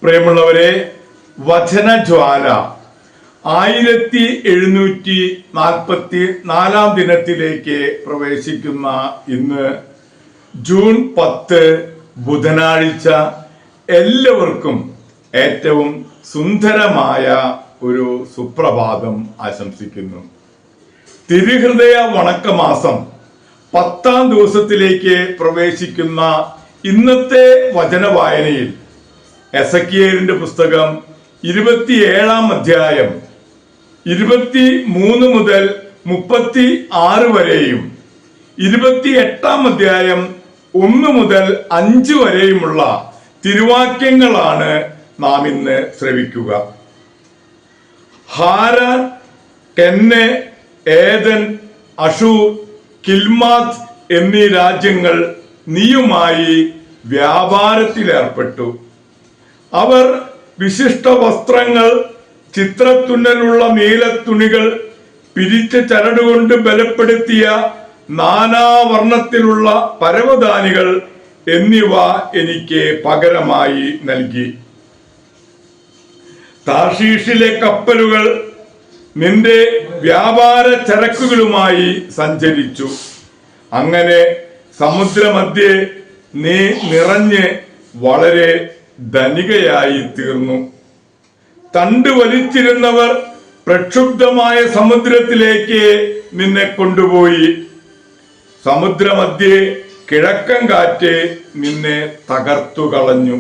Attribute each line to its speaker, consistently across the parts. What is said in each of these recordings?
Speaker 1: പ്രിയമുള്ളവരെ, വചനജ്വാല 1744 ദിനത്തിലേക്ക് പ്രവേശിക്കുന്ന ഇന്ന് ജൂൺ 10 ബുധനാഴ്ച എല്ലാവർക്കും ഏറ്റവും സുന്ദരമായ ഒരു സുപ്രഭാതം ആശംസിക്കുന്നു. തിരുഹൃദയ വണക്കമാസം 10ാം ദിവസത്തിലേക്ക് പ്രവേശിക്കുന്ന ഇന്നത്തെ വചന വായനയിൽ എസെക്കിയേലിന്റെ പുസ്തകം 27-ാം അധ്യായം 23 മുതൽ 36 വരെയും 28-ാം അധ്യായം 1 മുതൽ 5 വരെയുമുള്ള തിരുവാക്യങ്ങളാണ് നാം ഇന്ന് ശ്രവിക്കുക. ഹാരാൻ, കെന്നെ, ഏദൻ, അഷൂർ, കിൽമാത്ത് എന്നീ രാജ്യങ്ങൾ നീയുമായി വ്യാപാരത്തിലേർപ്പെട്ടു. അവർ വിശിഷ്ട വസ്ത്രങ്ങൾ, ചിത്രത്തുന്നലുള്ള നീലത്തുണികൾ, പിരിച്ച ചരടുകൊണ്ട് ബലപ്പെടുത്തിയ നാനാവർണ്ണത്തിലുള്ള പരവതാനികൾ എന്നിവ എനിക്ക് പകരമായി നൽകി. താർഷീഷിലെ കപ്പലുകൾ നിന്റെ വ്യാപാര ചരക്കുകളുമായി സഞ്ചരിച്ചു. അങ്ങനെ സമുദ്രമധ്യേ നീ നിറഞ്ഞ് വളരെ ധനികയായി തീർന്നു. തണ്ട് വലിച്ചിരുന്നവർ പ്രക്ഷുബ്ധമായ സമുദ്രത്തിലേക്ക് നിന്നെ കൊണ്ടുപോയി. സമുദ്രമധ്യേ കിഴക്കൻ കാറ്റ് നിന്നെ തകർത്തു കളഞ്ഞു.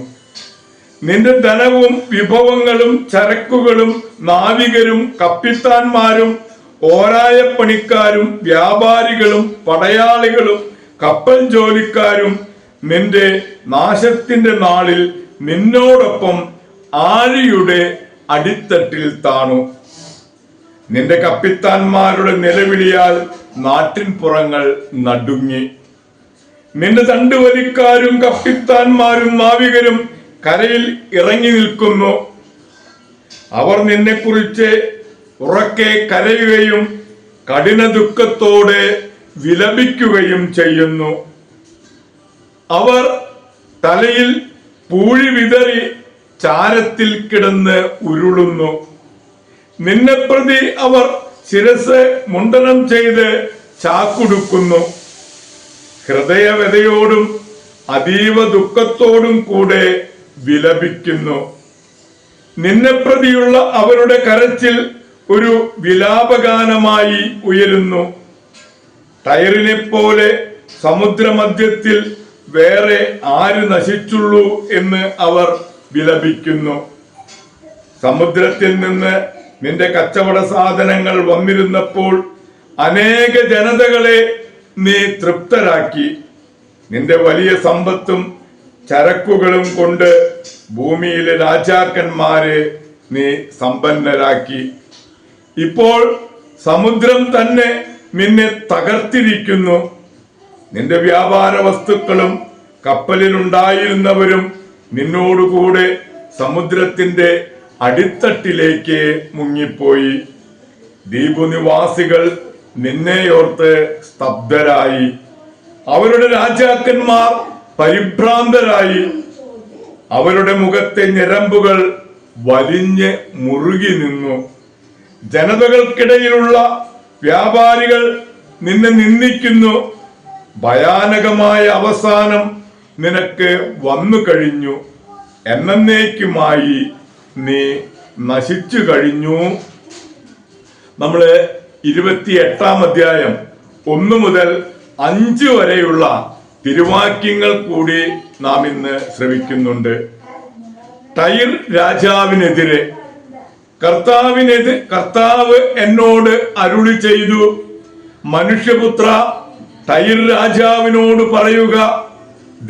Speaker 1: നിന്റെ ധനവും വിഭവങ്ങളും ചരക്കുകളും നാവികരും കപ്പിത്താന്മാരും ഓരായപ്പണിക്കാരും വ്യാപാരികളും പടയാളികളും കപ്പൽ ജോലിക്കാരും നിന്റെ നാശത്തിന്റെ നാളിൽ നിന്നോടൊപ്പം ആഴിയുടെ അടിത്തട്ടിൽ താണു. നിന്റെ കപ്പിത്താന്മാരുടെ നിലവിളിയാൽ നാട്ടിൻ പുറങ്ങൾ നടുങ്ങി. നിന്റെ തണ്ടുവലിക്കാരും കപ്പിത്താന്മാരും നാവികരും കരയിൽ ഇറങ്ങി നിൽക്കുന്നു. അവർ നിന്നെക്കുറിച്ച് ഉറക്കെ കരയുകയും കഠിന ദുഃഖത്തോടെ വിലപിക്കുകയും ചെയ്യുന്നു. അവർ തലയിൽ പൂഴി വിതറി ചാരത്തിൽ കിടന്ന് ഉരുളുന്നു. നിന്നെ പ്രതി അവർ ശിരസ് മുണ്ഡനം ചെയ്ത് ചാക്കുടുക്കുന്നു. ഹൃദയവ്യതയോടും അതീവ ദുഃഖത്തോടും കൂടെ വിലപിക്കുന്നു. നിന്നെ പ്രതിയുള്ള അവരുടെ കരച്ചിൽ ഒരു വിലാപഗാനമായി ഉയരുന്നു. ടയറിനെ പോലെ സമുദ്രമധ്യത്തിൽ വേറെ ആര് നശിച്ചുള്ളൂ എന്ന് അവർ വിലപിക്കുന്നു. സമുദ്രത്തിൽ നിന്ന് നിന്റെ കച്ചവട സാധനങ്ങൾ വന്നിരുന്നപ്പോൾ അനേക ജനതകളെ നീ തൃപ്തരാക്കി. നിന്റെ വലിയ സമ്പത്തും ചരക്കുകളും കൊണ്ട് ഭൂമിയിലെ രാജാക്കന്മാരെ നീ സമ്പന്നരാക്കി. ഇപ്പോൾ സമുദ്രം തന്നെ നിന്നെ തകർത്തിരിക്കുന്നു. നിന്റെ വ്യാപാര വസ്തുക്കളും കപ്പലിലുണ്ടായിരുന്നവരും നിന്നോടുകൂടെ സമുദ്രത്തിന്റെ അടിത്തട്ടിലേക്ക് മുങ്ങിപ്പോയി. ദ്വീപുനിവാസികൾ നിന്നെയോർത്ത് സ്തബ്ധരായി. അവരുടെ രാജാക്കന്മാർ പരിഭ്രാന്തരായി. അവരുടെ മുഖത്തെ ഞരമ്പുകൾ വലിഞ്ഞ് മുറുകി നിന്നു. ജനതകൾക്കിടയിലുള്ള വ്യാപാരികൾ നിന്നെ നിന്ദിക്കുന്നു. ഭയാനകമായ അവസാനം നിനക്ക് വന്നു കഴിഞ്ഞു. എന്നേക്കുമായി നീ നശിച്ചു കഴിഞ്ഞു. നമ്മള് 28-ാം അധ്യായം 1 മുതൽ 5 വരെയുള്ള തിരുവാക്യങ്ങൾ കൂടി നാം ഇന്ന് ശ്രവിക്കുന്നുണ്ട്. ടൈർ രാജാവിനെതിരെ കർത്താവ് എന്നോട് അരുളി ചെയ്തു, മനുഷ്യപുത്ര, ടൈർ രാജാവിനോട് പറയുക,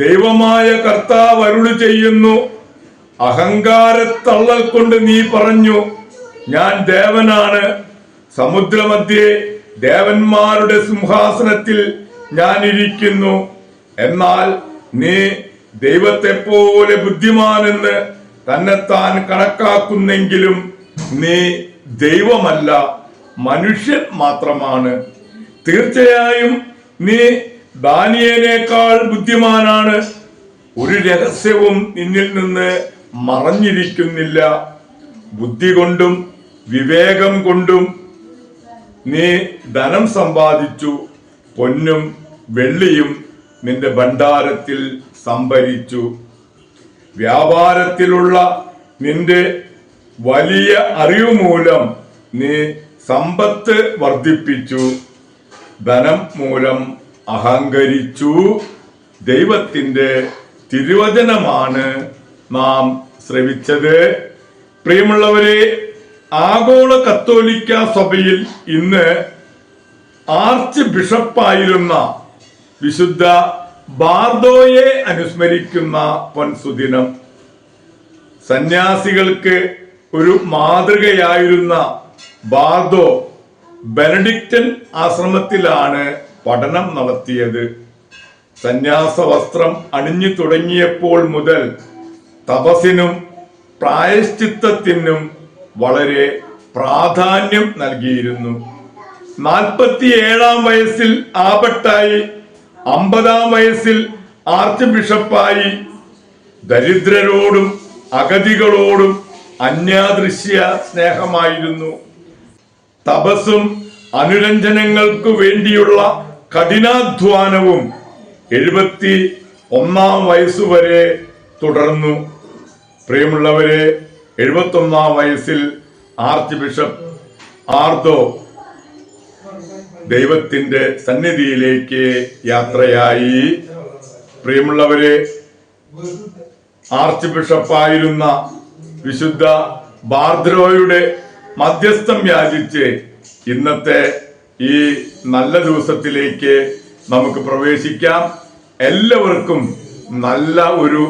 Speaker 1: ദൈവമായ കർത്താവ് അരുളി ചെയ്യുന്നു, അഹങ്കാരത്തള്ളൽ കൊണ്ട് നീ പറഞ്ഞു, ഞാൻ ദേവനാണ്. സമുദ്രമധ്യേ ദേവന്മാരുടെ സിംഹാസനത്തിൽ ഞാൻ ഇരിക്കുന്നു. എന്നാൽ നീ ദൈവത്തെ പോലെ ബുദ്ധിമാനെന്ന് തന്നെത്താൻ കണക്കാക്കുന്നെങ്കിലും നീ ദൈവമല്ല, മനുഷ്യൻ മാത്രമാണ്. തീർച്ചയായും നീ ദാനിയേലിനേക്കാൾ ബുദ്ധിമാനാണ്. ഒരു രഹസ്യവും നിന്നിൽ നിന്ന് മറഞ്ഞിരിക്കുന്നില്ല. ബുദ്ധി കൊണ്ടും വിവേകം കൊണ്ടും നീ ധനം സമ്പാദിച്ചു, പൊന്നും വെള്ളിയും നിന്റെ ഭണ്ഡാരത്തിൽ സംഭരിച്ചു. വ്യാപാരത്തിലുള്ള നിന്റെ വലിയ അറിവ് മൂലം നീ സമ്പത്ത് വർദ്ധിപ്പിച്ചു, ധനം മൂലം അഹങ്കരിച്ചു. ദൈവത്തിന്റെ തിരുവചനമാണ് നാം ശ്രവിച്ചത്. പ്രിയമുള്ളവരെ, ആഗോള കത്തോലിക്ക സഭയിൽ ഇന്ന് ആർച്ച് ബിഷപ്പായിരുന്ന വിശുദ്ധ ബാർദോയെ അനുസ്മരിക്കുന്ന പൊൻസുദിനം. സന്യാസികൾക്ക് ഒരു മാതൃകയായിരുന്ന ബാർദോ ബെനഡിക്റ്റൻ ആശ്രമത്തിലാണ് പഠനം നടത്തിയത്. സന്യാസ വസ്ത്രം അണിഞ്ഞു തുടങ്ങിയപ്പോൾ മുതൽ തപസ്സിനും പ്രായശ്ചിത്തത്തിനും വളരെ പ്രാധാന്യം നൽകിയിരുന്നു. 47-ാം വയസ്സിൽ ആബട്ടായി, 50-ാം വയസ്സിൽ ആർച്ച് ബിഷപ്പായി. ദരിദ്രരോടും അഗതികളോടും അന്യാദൃശ്യ സ്നേഹമായിരുന്നു. തപസ്സും അനുരഞ്ജനങ്ങൾക്കു വേണ്ടിയുള്ള കഠിനാധ്വാനവും 71-ാം വയസ്സുവരെ തുടർന്നു. പ്രിയമുള്ളവരെ, 71-ാം വയസ്സിൽ ആർച്ച് ബിഷപ്പ് ആർദോ ദൈവത്തിന്റെ സന്നിധിയിലേക്ക് യാത്രയായി. പ്രിയമുള്ളവരെ, ആർച്ച് ബിഷപ്പായിരുന്ന വിശുദ്ധ ബാർദ്രോയുടെ മധ്യസ്ഥം യാചിച്ച് ഇന്നത്തെ ഈ നല്ല ദിവസത്തിലേക്ക് നമുക്ക് പ്രവേശിക്കാം. എല്ലാവർക്കും നല്ല ഒരു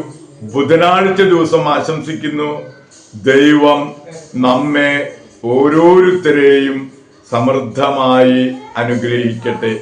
Speaker 1: ബുധനാഴ്ച ദിവസം ആശംസിക്കുന്നു. ദൈവം നമ്മെ ഓരോരുത്തരെയും സമൃദ്ധമായി അനുഗ്രഹിക്കട്ടെ.